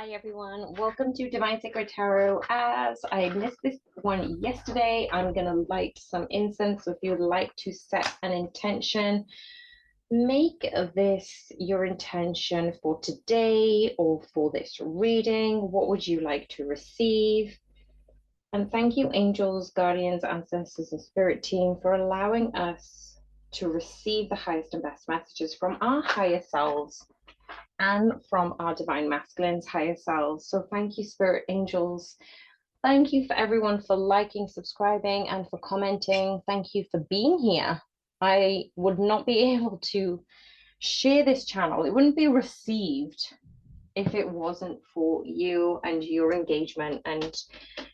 Hi everyone, welcome to Divine Sacred Tarot. As I missed this one yesterday, I'm going to light some incense. So if you'd like to set an intention, make this your intention for today or for this reading. What would you like to receive? And thank you, angels, guardians, ancestors, and spirit team, for allowing us to receive the highest and best messages from our higher selves and from our divine masculines, higher selves. So thank you, spirit angels. Thank you for everyone for liking, subscribing, and for commenting. Thank you for being here. I would not be able to share this channel. It wouldn't be received if it wasn't for you and your engagement and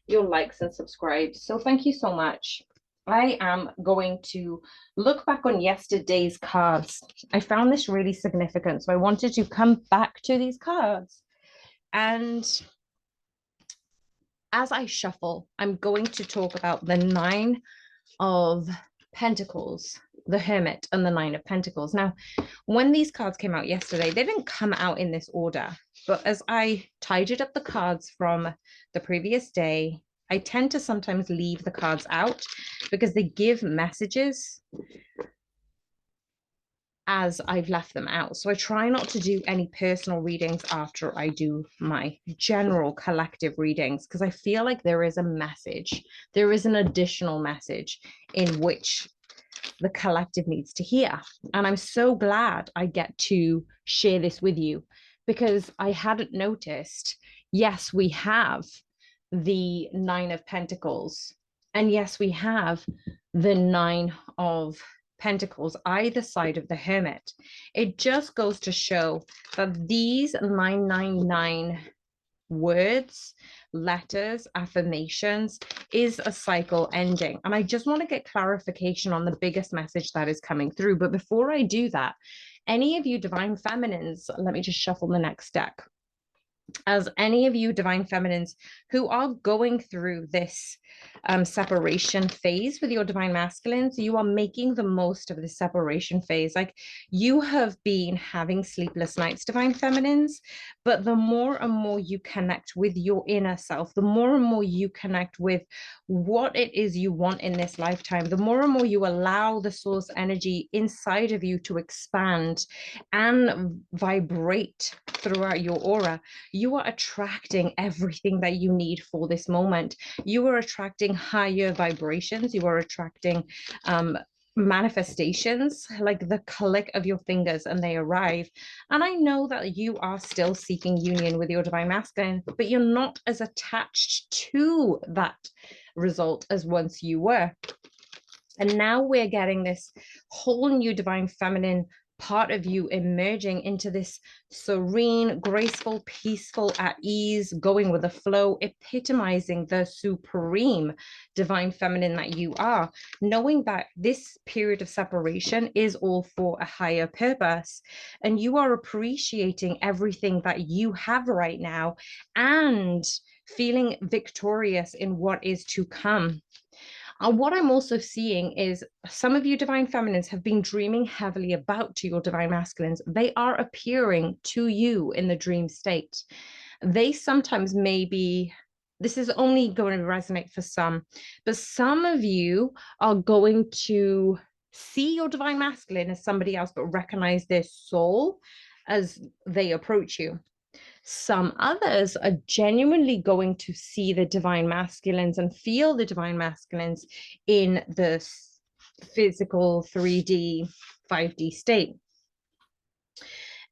your likes and subscribes. So thank you so much. I am going to look back on yesterday's cards. I found this really significant, so I wanted to come back to these cards. And as I shuffle, I'm going to talk about the Nine of Pentacles, the Hermit, and the Nine of Pentacles. Now, when these cards came out yesterday, they didn't come out in this order, but as I tidied up the cards from the previous day, I tend to sometimes leave the cards out because they give messages as I've left them out. So I try not to do any personal readings after I do my general collective readings, because I feel like there is a message, there is an additional message in which the collective needs to hear. And I'm so glad I get to share this with you, because I hadn't noticed. Yes, we have the Nine of Pentacles, and yes, we have the Nine of Pentacles either side of the Hermit. It just goes to show that these 999 words, letters, affirmations is a cycle ending. And I just want to get clarification on the biggest message that is coming through. But before I do that, any of you divine feminines, let me just shuffle the next deck. As any of you divine feminines who are going through this separation phase with your divine masculines, you are making the most of the separation phase. Like, you have been having sleepless nights, divine feminines, but the more and more you connect with your inner self, the more and more you connect with what it is you want in this lifetime, the more and more you allow the source energy inside of you to expand and vibrate throughout your aura, you are attracting everything that you need for this moment. You are attracting higher vibrations. You are attracting manifestations, like the click of your fingers, and they arrive. And I know that you are still seeking union with your divine masculine, but you're not as attached to that result as once you were. And now we're getting this whole new divine feminine part of you emerging into this serene, graceful, peaceful, at ease, going with the flow, epitomizing the supreme divine feminine that you are, knowing that this period of separation is all for a higher purpose. And you are appreciating everything that you have right now and feeling victorious in what is to come. And what I'm also seeing is some of you divine feminines have been dreaming heavily about to your divine masculines. They are appearing to you in the dream state. They sometimes maybe, this is only going to resonate for some, but some of you are going to see your divine masculine as somebody else, but recognize their soul as they approach you. Some others are genuinely going to see the divine masculines and feel the divine masculines in the physical 3D, 5D state.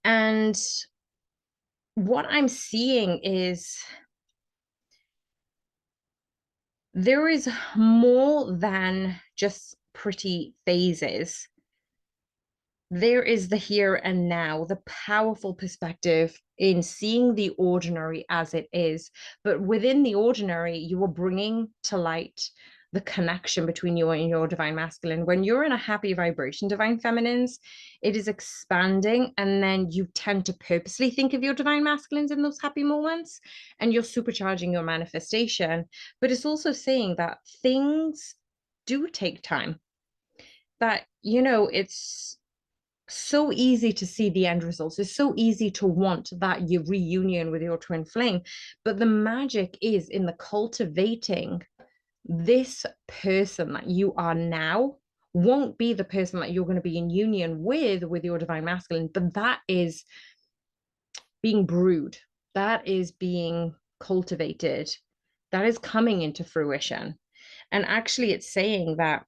And what I'm seeing is there is more than just pretty phases. There is the here and now, the powerful perspective in seeing the ordinary as it is. But within the ordinary, you are bringing to light the connection between you and your divine masculine. When you're in a happy vibration, divine feminines, it is expanding. And then you tend to purposely think of your divine masculines in those happy moments, and you're supercharging your manifestation. But it's also saying that things do take time. That, it's so easy to see the end results. It's so easy to want that your reunion with your twin flame. But the magic is in the cultivating this person that you are now won't be the person that you're going to be in union with your divine masculine, but that is being brewed, that is being cultivated, that is coming into fruition. And actually, it's saying that,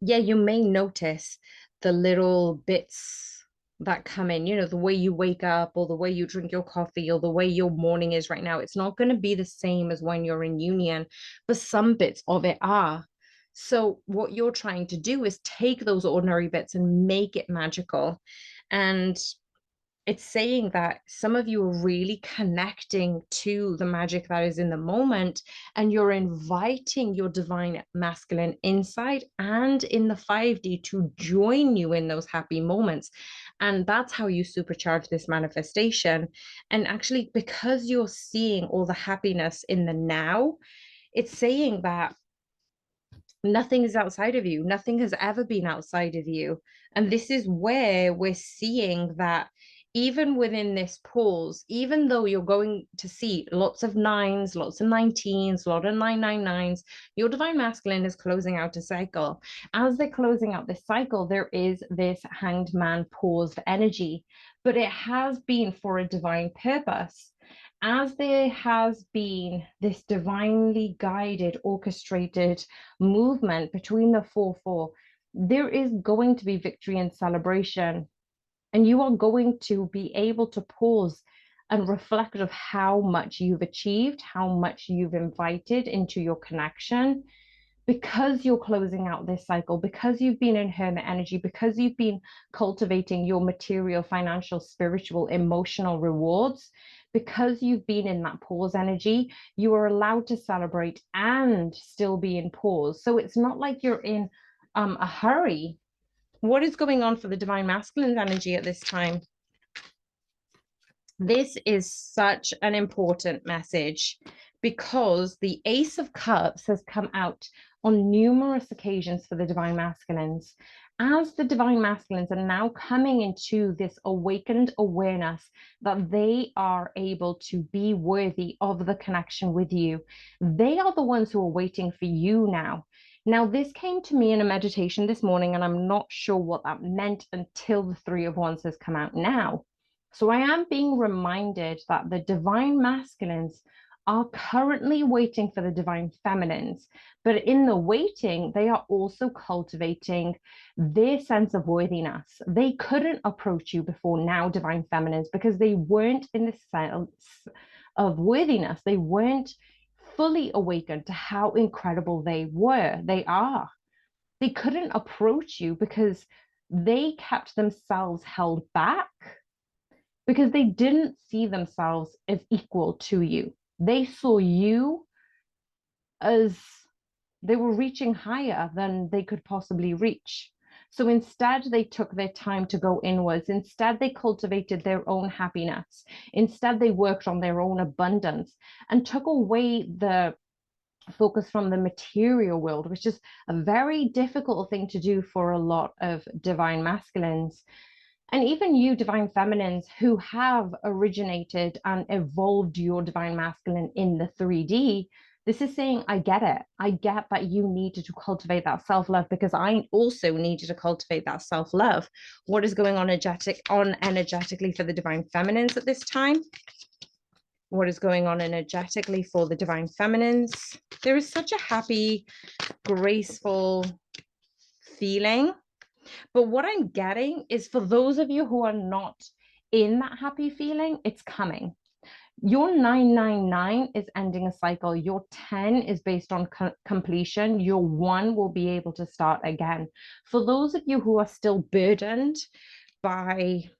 yeah, you may notice the little bits that come in, the way you wake up or the way you drink your coffee or the way your morning is right now. It's not going to be the same as when you're in union, but some bits of it are. So, what you're trying to do is take those ordinary bits and make it magical. And it's saying that some of you are really connecting to the magic that is in the moment, and you're inviting your divine masculine inside and in the 5D to join you in those happy moments. And that's how you supercharge this manifestation. And actually, because you're seeing all the happiness in the now, it's saying that nothing is outside of you. Nothing has ever been outside of you. And this is where we're seeing that even within this pause, even though you're going to see lots of nines, lots of 19s, a lot of 999s, your divine masculine is closing out a cycle. As they're closing out this cycle, there is this hanged man paused energy, but it has been for a divine purpose. As there has been this divinely guided, orchestrated movement between the 4-4, there is going to be victory and celebration. And you are going to be able to pause and reflect of how much you've achieved, how much you've invited into your connection, because you're closing out this cycle, because you've been in hermit energy, because you've been cultivating your material, financial, spiritual, emotional rewards, because you've been in that pause energy, you are allowed to celebrate and still be in pause. So it's not like you're in a hurry. What is going on for the divine masculine energy at this time? This is such an important message because the Ace of Cups has come out on numerous occasions for the divine masculines. As the divine masculines are now coming into this awakened awareness that they are able to be worthy of the connection with you, they are the ones who are waiting for you now. Now, this came to me in a meditation this morning, and I'm not sure what that meant until the Three of Wands has come out now. So I am being reminded that the divine masculines are currently waiting for the divine feminines, but in the waiting, they are also cultivating their sense of worthiness. They couldn't approach you before now, divine feminines, because they weren't in the sense of worthiness. They weren't fully awakened to how incredible they are. They couldn't approach you because they kept themselves held back, because they didn't see themselves as equal to you. They saw you as they were reaching higher than they could possibly reach. So instead, they took their time to go inwards. Instead, they cultivated their own happiness. Instead, they worked on their own abundance and took away the focus from the material world, which is a very difficult thing to do for a lot of divine masculines. And even you, divine feminines, who have originated and evolved your divine masculine in the 3D, this is saying, I get it. I get that you needed to cultivate that self-love, because I also needed to cultivate that self-love. What is going on energetically for the divine feminines at this time? What is going on energetically for the divine feminines? There is such a happy, graceful feeling. But what I'm getting is, for those of you who are not in that happy feeling, it's coming. Your 999 is ending a cycle. Your 10 is based on completion. Your 1 will be able to start again. For those of you who are still burdened by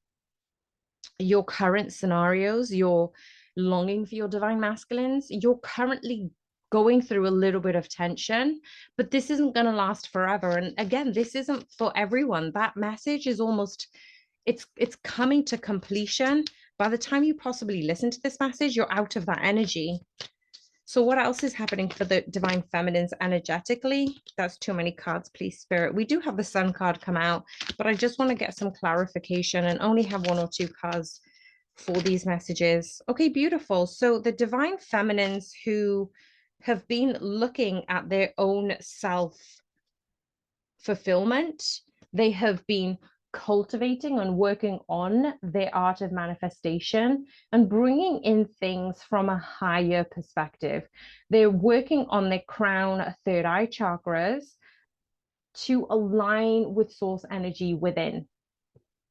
your current scenarios, you're longing for your divine masculines, you're currently going through a little bit of tension, but this isn't going to last forever. And again, this isn't for everyone. That message is almost, it's coming to completion. By the time you possibly listen to this message, you're out of that energy. So what else is happening for the divine feminines energetically? That's too many cards, please, Spirit. We do have the Sun card come out, but I just want to get some clarification and only have one or two cards for these messages. Okay, beautiful. So the divine feminines who have been looking at their own self fulfillment, they have been cultivating and working on their art of manifestation and bringing in things from a higher perspective. They're working on their crown, third eye chakras to align with source energy within.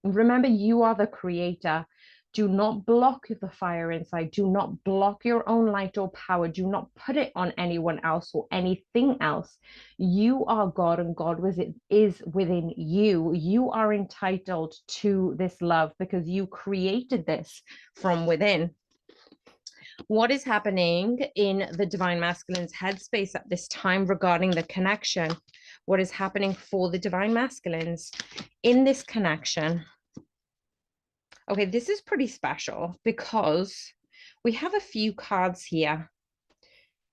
Remember, you are the creator. Do not block the fire inside. Do not block your own light or power. Do not put it on anyone else or anything else. You are God, and God is within you. You are entitled to this love because you created this from within. What is happening in the divine masculine's headspace at this time regarding the connection? What is happening for the divine masculines in this connection? Okay, this is pretty special because we have a few cards here.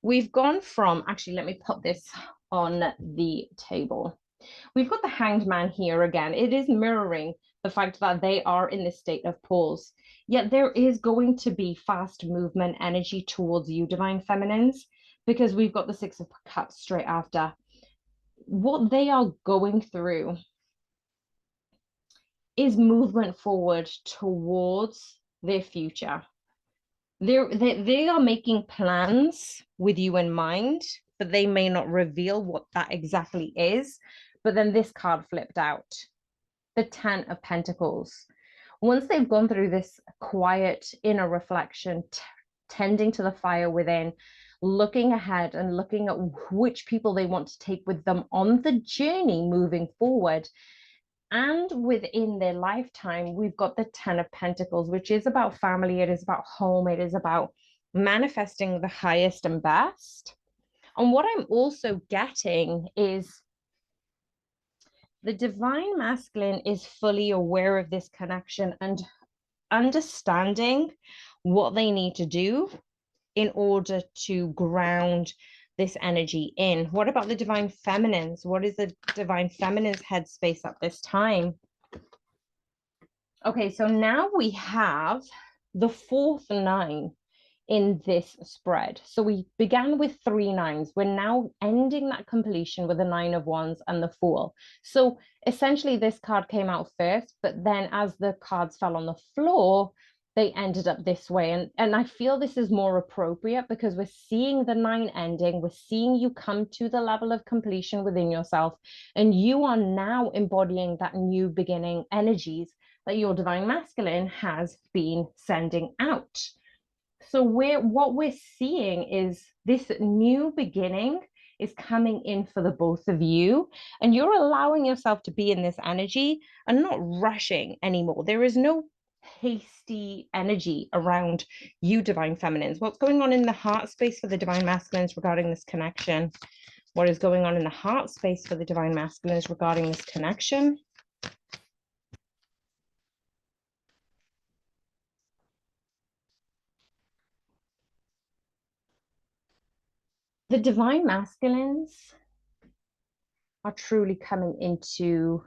We've gone from, actually, let me put this on the table. We've got the Hanged Man here again. It is mirroring the fact that they are in this state of pause. Yet there is going to be fast movement energy towards you, divine feminines, because we've got the Six of Cups straight after. What they are going through is movement forward towards their future. They are making plans with you in mind, but they may not reveal what that exactly is. But then this card flipped out, the Ten of Pentacles. Once they've gone through this quiet inner reflection, tending to the fire within, looking ahead and looking at which people they want to take with them on the journey moving forward, and within their lifetime, we've got the Ten of Pentacles, which is about family. It is about home. It is about manifesting the highest and best. And what I'm also getting is the divine masculine is fully aware of this connection and understanding what they need to do in order to ground this energy in. What about the divine feminines? What is the divine feminine's headspace at this time? Okay, so now we have the fourth nine in this spread. So we began with 3 nines. We're now ending that completion with the 9 of wands and the Fool. So essentially this card came out first, but then as the cards fell on the floor, they ended up this way. And I feel this is more appropriate because we're seeing the 9 ending. We're seeing you come to the level of completion within yourself. And you are now embodying that new beginning energies that your divine masculine has been sending out. So what we're seeing is this new beginning is coming in for the both of you, and you're allowing yourself to be in this energy and not rushing anymore. There is no hasty energy around you, divine feminines. What's going on in the heart space for the divine masculines regarding this connection? What is going on in the heart space for the divine masculines regarding this connection? The divine masculines are truly coming into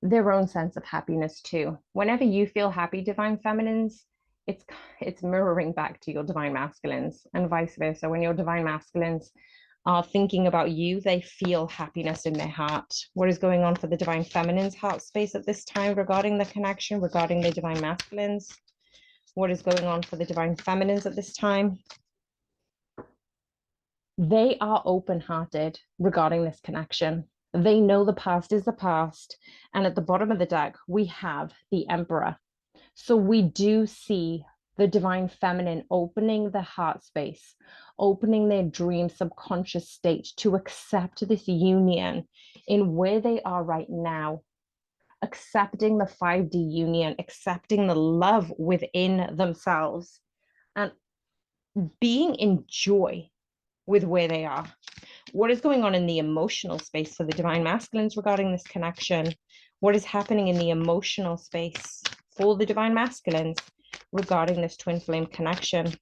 their own sense of happiness too. Whenever you feel happy, divine feminines, it's mirroring back to your divine masculines, and vice versa. When your divine masculines are thinking about you, they feel happiness in their heart. What is going on for the divine feminine's heart space at this time regarding the connection, regarding the divine masculines? What is going on for the divine feminines at this time? They are open-hearted regarding this connection. They know the past is the past. And at the bottom of the deck, we have the Emperor. So we do see the divine feminine opening the heart space, opening their dream subconscious state to accept this union in where they are right now, accepting the 5D union, accepting the love within themselves, and being in joy with where they are. What is going on in the emotional space for the divine masculines regarding this connection? What is happening in the emotional space for the divine masculines regarding this twin flame connection?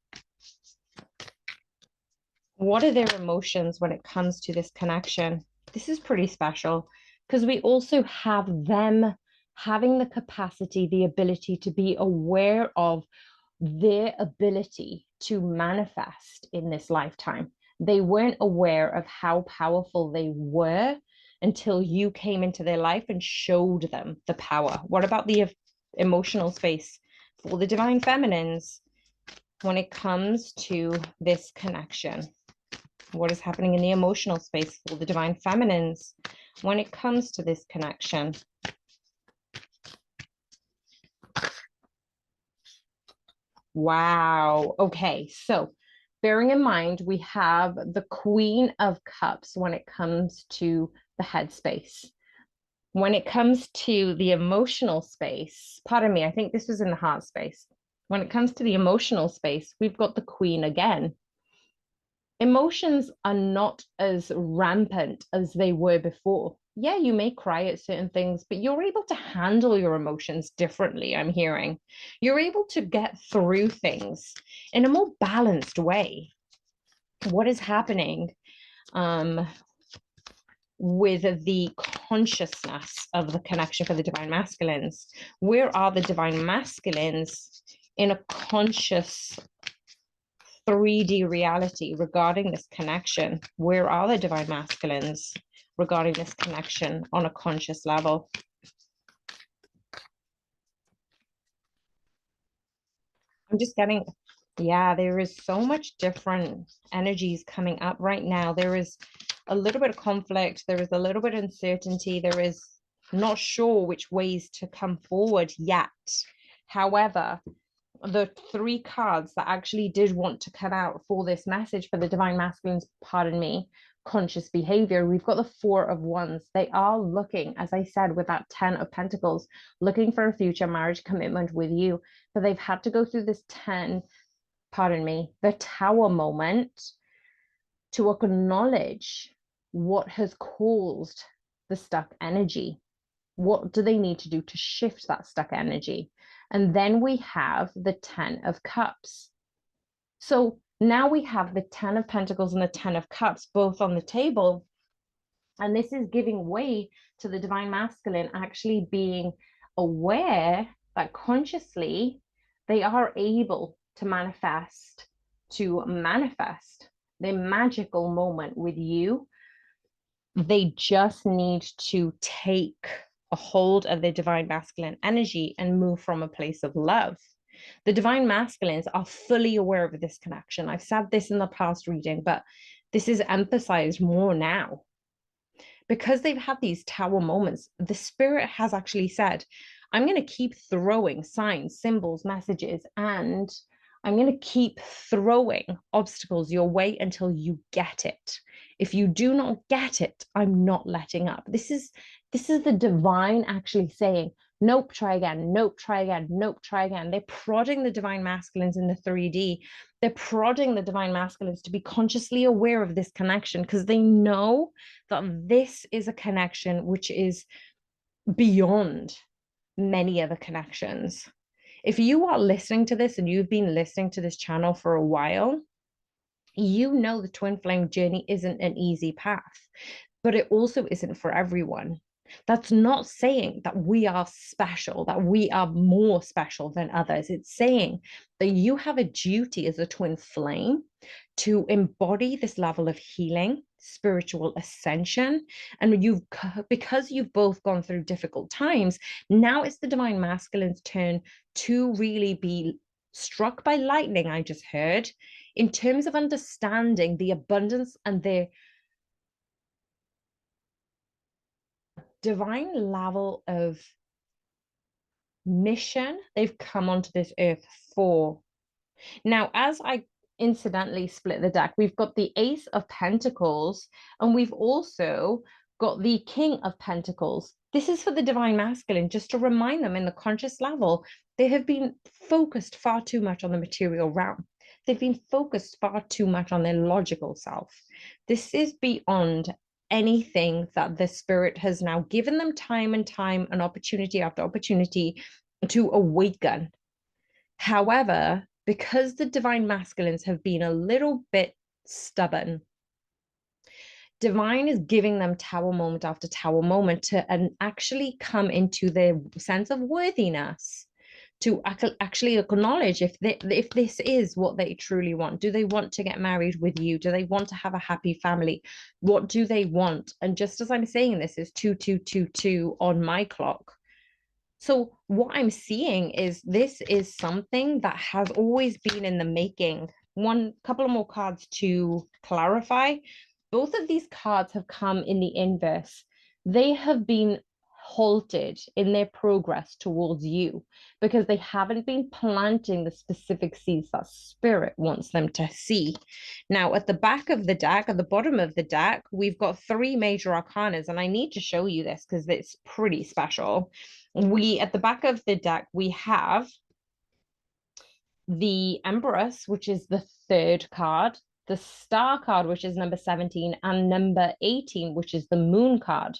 What are their emotions when it comes to this connection? This is pretty special because we also have them having the capacity, the ability to be aware of their ability to manifest in this lifetime. They weren't aware of how powerful they were until you came into their life and showed them the power. What about the emotional space for the divine feminines when it comes to this connection? What is happening in the emotional space for the divine feminines when it comes to this connection? Wow. Okay. So bearing in mind, we have the Queen of Cups when it comes to the headspace. When it comes to the emotional space, pardon me, I think this was in the heart space. When it comes to the emotional space, we've got the Queen again. Emotions are not as rampant as they were before. Yeah, you may cry at certain things, but you're able to handle your emotions differently, I'm hearing. You're able to get through things in a more balanced way. What is happening with the consciousness of the connection for the divine masculines? Where are the divine masculines in a conscious 3D reality regarding this connection? Where are the divine masculines regarding this connection on a conscious level? I'm just getting, yeah, there is so much different energies coming up right now. There is a little bit of conflict. There is a little bit of uncertainty. There is not sure which ways to come forward yet. However, the three cards that actually did want to come out for this message for the divine masculines, pardon me, conscious behavior, we've got the Four of Wands. They are looking, as I said, with that 10 of Pentacles, looking for a future marriage commitment with you, but they've had to go through this 10, pardon me, the Tower moment to acknowledge what has caused the stuck energy. What do they need to do to shift that stuck energy? And then we have the 10 of Cups. So now we have the 10 of Pentacles and the 10 of Cups both on the table. And this is giving way to the divine masculine actually being aware that consciously they are able to manifest their magical moment with you. They just need to take a hold of their divine masculine energy and move from a place of love. The divine masculines are fully aware of this connection. I've said this in the past reading, but this is emphasized more now because they've had these tower moments. The spirit has actually said, I'm going to keep throwing signs, symbols, messages, and I'm going to keep throwing obstacles your way until you get it. If you do not get it, I'm not letting up. This is the divine actually saying, nope, try again, nope, try again, nope, try again. They're prodding the divine masculines in the 3D. They're prodding the divine masculines to be consciously aware of this connection because they know that this is a connection which is beyond many other connections. If you are listening to this and you've been listening to this channel for a while, you know the twin flame journey isn't an easy path, but it also isn't for everyone. That's not saying that we are special, that we are more special than others. It's saying that you have a duty as a twin flame to embody this level of healing, spiritual ascension. And because you've both gone through difficult times, now it's the divine masculine's turn to really be struck by lightning, I just heard, in terms of understanding the abundance and the divine level of mission they've come onto this earth for. Now, as I incidentally split the deck, we've got the Ace of Pentacles and we've also got the King of Pentacles. This is for the divine masculine, just to remind them in the conscious level, they have been focused far too much on the material realm. They've been focused far too much on their logical self. This is beyond anything that the spirit has now given them time and opportunity after opportunity to awaken. However, because the divine masculines have been a little bit stubborn. Divine is giving them tower moment after tower moment to actually come into their sense of worthiness, to actually acknowledge if this is what they truly want. Do they want to get married with you? Do they want to have a happy family? What do they want? And just as I'm saying this is 2222 on my clock. So what I'm seeing is this is something that has always been in the making. One couple of more cards to clarify. Both of these cards have come in the inverse. They have been halted in their progress towards you because they haven't been planting the specific seeds that spirit wants them to see. Now, at the back of the deck, at the bottom of the deck, we've got three major arcanas, and I need to show you this because it's pretty special. At the back of the deck, we have the Empress, which is the third card, the Star card, which is number 17, and number 18, which is the Moon card.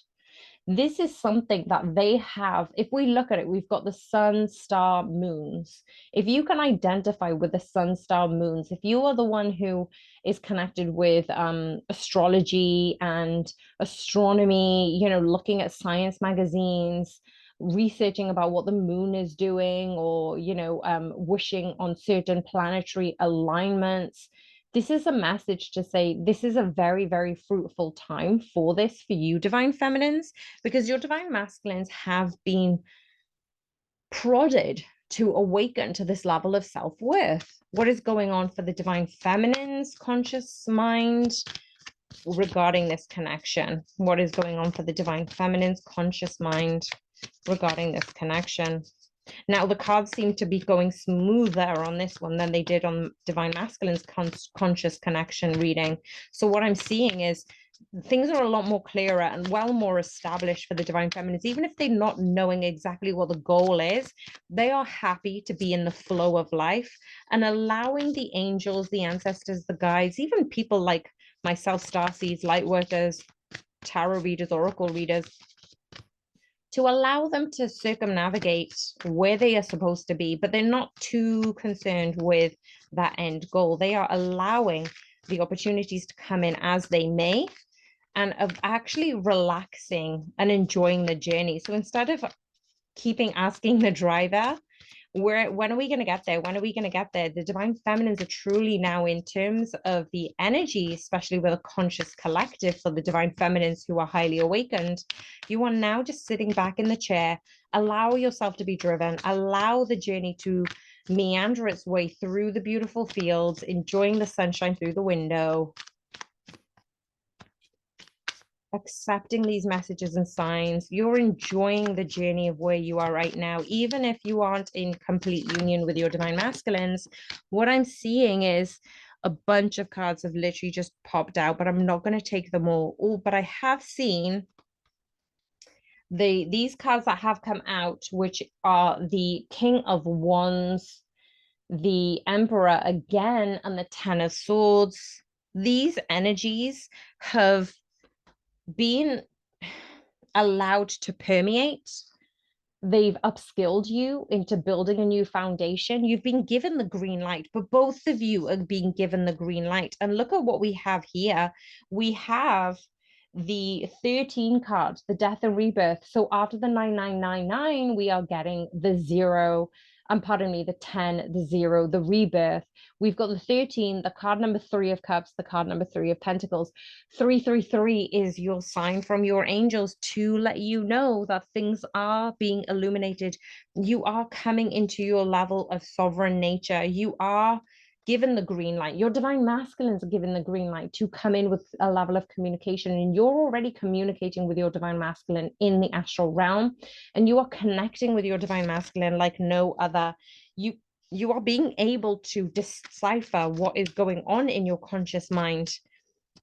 This is something that they have. If we look at it, we've got the sun, star, moons. If you can identify with the sun, star, moons, if you are the one who is connected with astrology and astronomy, looking at science magazines, researching about what the moon is doing, or wishing on certain planetary alignments, this is a message to say this is a very, very fruitful time for this for you, divine feminines, because your divine masculines have been prodded to awaken to this level of self-worth. What is going on for the divine feminine's conscious mind regarding this connection? What is going on for the divine feminine's conscious mind regarding this connection? Now, the cards seem to be going smoother on this one than they did on Divine Masculine's conscious connection reading. So what I'm seeing is things are a lot more clearer and well more established for the Divine Feminines. Even if they're not knowing exactly what the goal is, they are happy to be in the flow of life and allowing the angels, the ancestors, the guides, even people like myself, starseeds, light workers, tarot readers, oracle readers, to allow them to circumnavigate where they are supposed to be, but they're not too concerned with that end goal. They are allowing the opportunities to come in as they may, and of actually relaxing and enjoying the journey. So instead of keeping asking the driver, when are we going to get there? When are we going to get there? The divine feminines are truly now, in terms of the energy, especially with a conscious collective for the divine feminines who are highly awakened, you are now just sitting back in the chair. Allow yourself to be driven. Allow the journey to meander its way through the beautiful fields, enjoying the sunshine through the window, accepting these messages and signs. You're enjoying the journey of where you are right now, even if you aren't in complete union with your divine masculines. What I'm seeing is a bunch of cards have literally just popped out, but I'm not going to take them all. But I have seen these cards that have come out, which are the King of Wands, the Emperor again, and the Ten of Swords. These energies have been allowed to permeate. They've upskilled you into building a new foundation. You've been given the green light, but both of you are being given the green light. And look at what we have here. We have the 13 card, the death and rebirth. So after the 9999, we are getting the 0, pardon me, the 10, the 0, the rebirth. We've got the 13, the card number 3 of cups, the card number 3 of pentacles. 333 is your sign from your angels to let you know that things are being illuminated. You are coming into your level of sovereign nature. You are given the green light. Your divine masculines are given the green light to come in with a level of communication, and you're already communicating with your divine masculine in the astral realm, and you are connecting with your divine masculine like no other. You are being able to decipher what is going on in your conscious mind,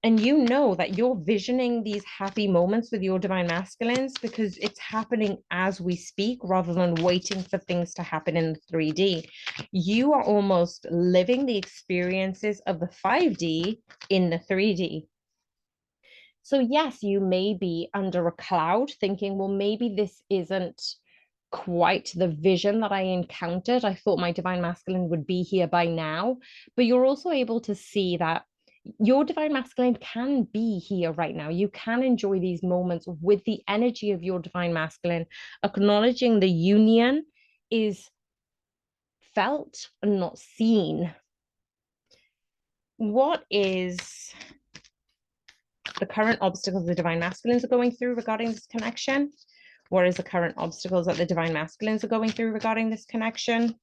and you know that you're visioning these happy moments with your divine masculines because it's happening as we speak rather than waiting for things to happen in the 3D. You are almost living the experiences of the 5D in the 3D. So yes, you may be under a cloud thinking, well, maybe this isn't quite the vision that I encountered. I thought my divine masculine would be here by now, but you're also able to see that Your divine masculine can be here right now. You can enjoy these moments with the energy of your divine masculine, acknowledging the union is felt and not seen. What is the current obstacles the divine masculines are going through regarding this connection? What is the current obstacles that the divine masculines are going through regarding this connection?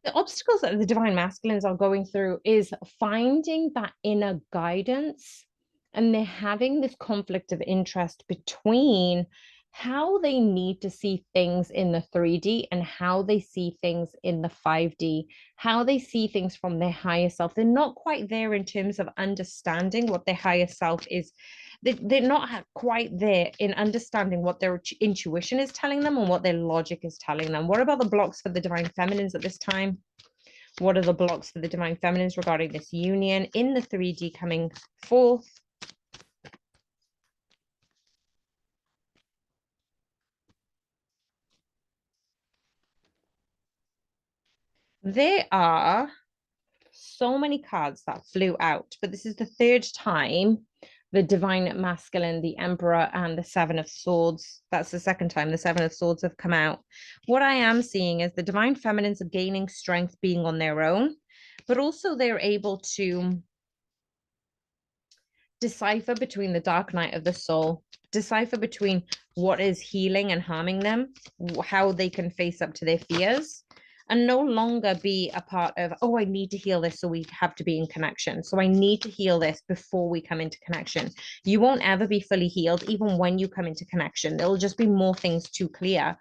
The obstacles that the divine masculines are going through is finding that inner guidance, and they're having this conflict of interest between how they need to see things in the 3D and how they see things in the 5D, how they see things from their higher self. They're not quite there in terms of understanding what their higher self is. They're not quite there in understanding what their intuition is telling them and what their logic is telling them. What about the blocks for the divine feminines at this time? What are the blocks for the divine feminines regarding this union in the 3D coming forth? There are so many cards that flew out, but this is the third time the divine masculine, the emperor, and the 7 of Swords. That's the second time the 7 of Swords have come out. What I am seeing is the divine feminines are gaining strength being on their own, but also they're able to decipher between the dark night of the soul, decipher between what is healing and harming them, how they can face up to their fears, and no longer be a part of, oh, I need to heal this, so we have to be in connection. So I need to heal this before we come into connection. You won't ever be fully healed, even when you come into connection. There'll just be more things to clear.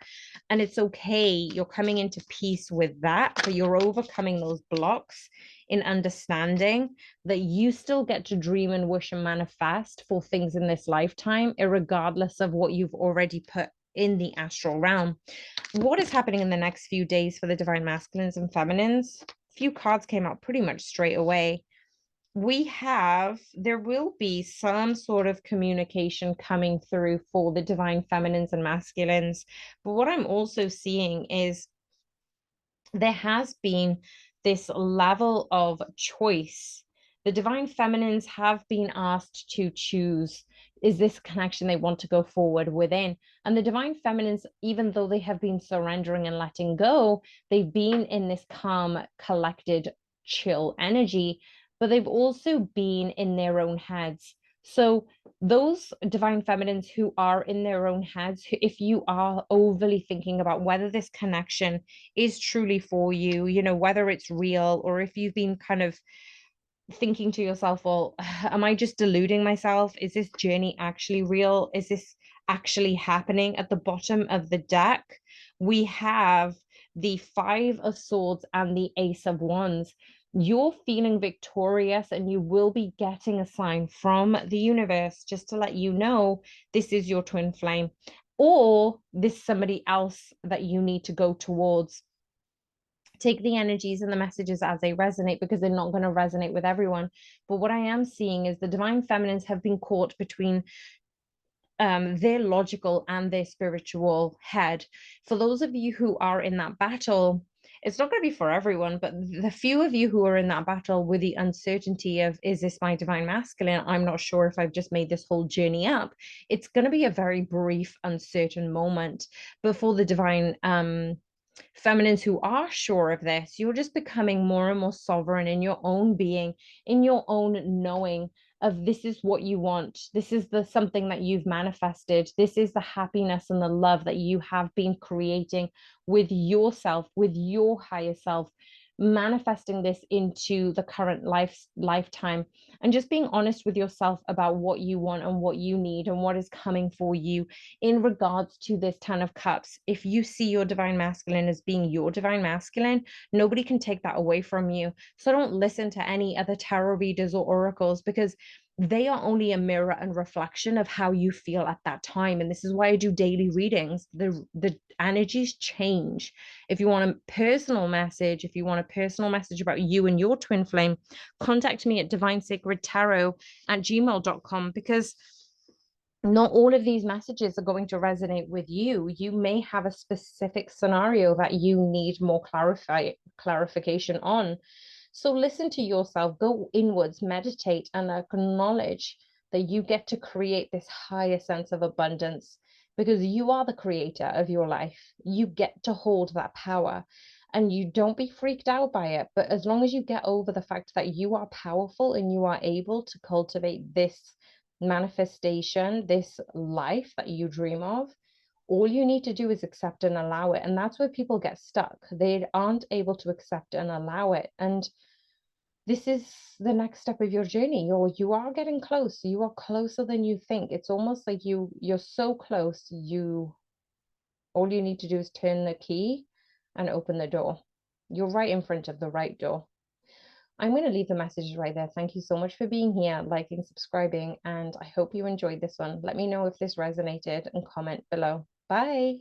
And it's okay. You're coming into peace with that, but you're overcoming those blocks in understanding that you still get to dream and wish and manifest for things in this lifetime, regardless of what you've already put in the astral realm. What is happening in the next few days for the divine masculines and feminines? A few cards came out pretty much straight away. There will be some sort of communication coming through for the divine feminines and masculines. But what I'm also seeing is there has been this level of choice. The divine feminines have been asked to choose, is this connection they want to go forward within? And the divine feminines, even though they have been surrendering and letting go, they've been in this calm, collected, chill energy, but they've also been in their own heads. So those divine feminines who are in their own heads, if you are overly thinking about whether this connection is truly for you, whether it's real, or if you've been kind of thinking to yourself, well, am I just deluding myself? Is this journey actually real? Is this actually happening? At the bottom of the deck, we have the 5 of Swords and the Ace of Wands. You're feeling victorious and you will be getting a sign from the universe just to let you know this is your twin flame, or this somebody else that you need to go towards. Take the energies and the messages as they resonate, because they're not going to resonate with everyone. But what I am seeing is the divine feminines have been caught between their logical and their spiritual head. For those of you who are in that battle, it's not going to be for everyone, but the few of you who are in that battle with the uncertainty of, is this my divine masculine? I'm not sure if I've just made this whole journey up. It's going to be a very brief, uncertain moment before the divine feminines who are sure of this. You're just becoming more and more sovereign in your own being, in your own knowing of, this is what you want, this is the something that you've manifested, this is the happiness and the love that you have been creating with yourself, with your higher self, manifesting this into the current lifetime, and just being honest with yourself about what you want and what you need and what is coming for you in regards to this 10 of Cups. If you see your divine masculine as being your divine masculine, nobody can take that away from you. So don't listen to any other tarot readers or oracles, because they are only a mirror and reflection of how you feel at that time. And this is why I do daily readings. The energies change. If you want a personal message, about you and your twin flame, contact me at divinesacredtarot@gmail.com, because Not all of these messages are going to resonate with you. You may have a specific scenario that you need more clarification on. So listen to yourself, go inwards, meditate, and acknowledge that you get to create this higher sense of abundance because you are the creator of your life. You get to hold that power and you don't be freaked out by it. But as long as you get over the fact that you are powerful and you are able to cultivate this manifestation, this life that you dream of, all you need to do is accept and allow it. And that's where people get stuck. They aren't able to accept and allow it. And this is the next step of your journey. You are getting close. You are closer than you think. It's almost like you're so close. All you need to do is turn the key and open the door. You're right in front of the right door. I'm going to leave the messages right there. Thank you so much for being here, liking, subscribing, and I hope you enjoyed this one. Let me know if this resonated and comment below. Bye.